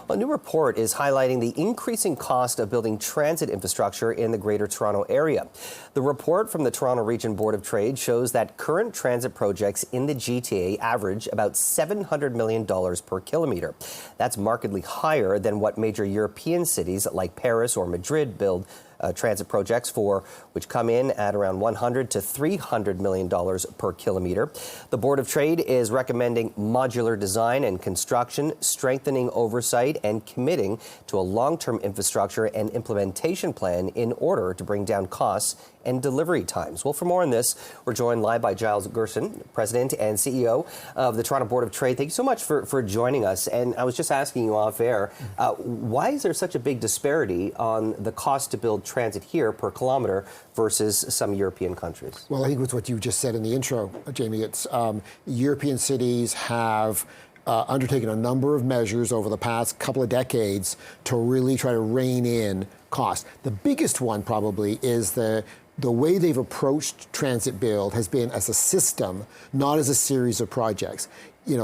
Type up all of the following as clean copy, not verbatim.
A new report is highlighting the increasing cost of building transit infrastructure in the Greater Toronto Area. The report from the Toronto Region Board of Trade shows that current transit projects in the GTA average about $700 million per kilometre. That's markedly higher than what major European cities like Paris or Madrid build transit projects for, which come in at around $100 to $300 million per kilometre. The Board of Trade is recommending modular design and construction, strengthening oversight, and committing to a long-term infrastructure and implementation plan in order to bring down costs and delivery times. Well, for more on this, we're joined live by Giles Gerson, President and CEO of the Toronto Board of Trade. Thank you so much for joining us. And I was just asking you off air, why is there such a big disparity on the cost to build transit here per kilometre versus some European countries? Well, I think it's what you just said in the intro, Jamie. It's European cities have undertaken a number of measures over the past couple of decades to really try to rein in cost. The biggest one probably is the way they've approached transit build has been as a system, not as a series of projects.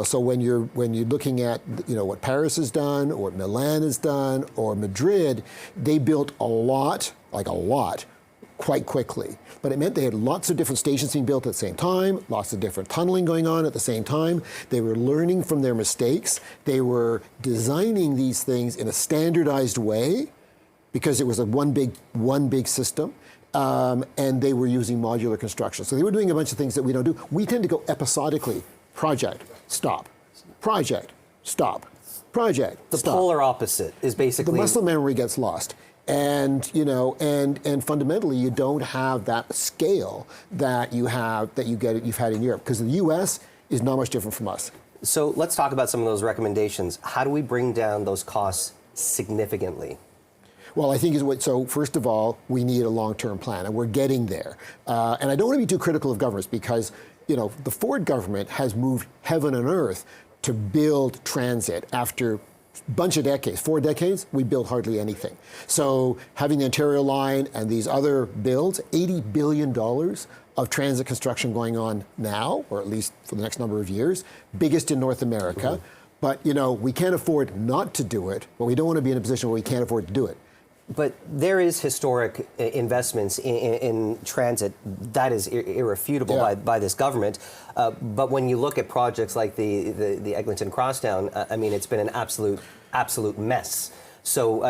So when you're looking at what Paris has done, or what Milan has done, or Madrid, they built a lot, quite quickly. But it meant they had lots of different stations being built at the same time, lots of different tunneling going on at the same time. They were learning from their mistakes. They were designing these things in a standardized way because it was one big system. And they were using modular construction. So they were doing a bunch of things that we don't do. We tend to go episodically. Project, stop. Project, stop. Project, stop. The polar opposite is basically... The muscle memory gets lost. And, and fundamentally, you don't have that scale that you've had in Europe. Because the U.S. is not much different from us. So let's talk about some of those recommendations. How do we bring down those costs significantly? Well, I think so first of all, we need a long-term plan, and we're getting there. And I don't want to be too critical of governments because, the Ford government has moved heaven and earth to build transit after a bunch of decades. 4 decades, we built hardly anything. So having the Ontario line and these other builds, $80 billion of transit construction going on now, or at least for the next number of years, biggest in North America. Mm-hmm. But, we can't afford not to do it, but we don't want to be in a position where we can't afford to do it. But there is historic investments in transit. That is irrefutable by this government. But when you look at projects like the Eglinton Crosstown, it's been an absolute mess. So,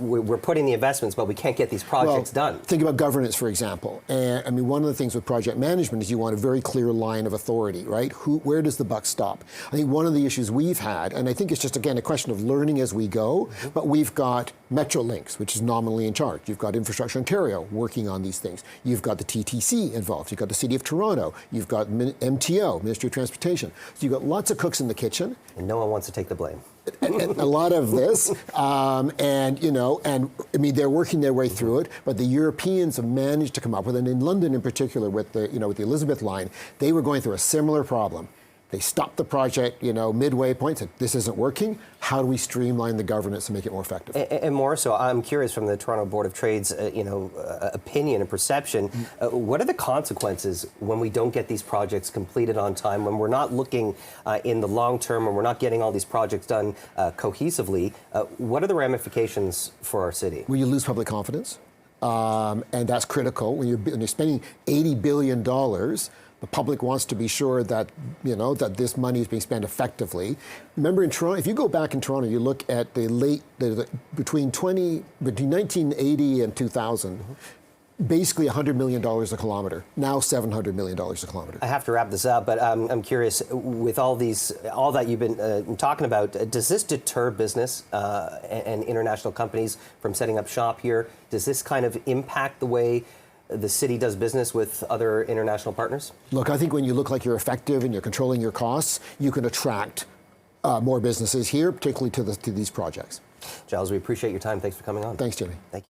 we're putting the investments, but we can't get these projects done. Think about governance, for example. And one of the things with project management is you want a very clear line of authority, right? Where does the buck stop? I think one of the issues we've had, and I think it's just, again, a question of learning as we go, but we've got Metrolinx, which is nominally in charge. You've got Infrastructure Ontario working on these things. You've got the TTC involved. You've got the City of Toronto. You've got MTO, Ministry of Transportation. So you've got lots of cooks in the kitchen. And no one wants to take the blame. A lot of this, they're working their way through it, but the Europeans have managed to come up with, and in London in particular with the Elizabeth line, they were going through a similar problem. They stopped the project, midway point, said, this isn't working. How do we streamline the governance and make it more effective? And more so, I'm curious from the Toronto Board of Trade's, opinion and perception, what are the consequences when we don't get these projects completed on time, when we're not looking in the long term, and we're not getting all these projects done cohesively? What are the ramifications for our city? Well, you lose public confidence, and that's critical. When you're spending $80 billion, the public wants to be sure that, that this money is being spent effectively. Remember in Toronto, if you go back in Toronto, you look at between 1980 and 2000, basically $100 million a kilometre, now $700 million a kilometre. I have to wrap this up, but I'm curious, with all that you've been talking about, does this deter business and international companies from setting up shop here? Does this kind of impact the way the city does business with other international partners? Look, I think when you look like you're effective and you're controlling your costs, you can attract more businesses here, particularly to these projects. Giles, we appreciate your time. Thanks for coming on. Thanks, Jimmy. Thank you.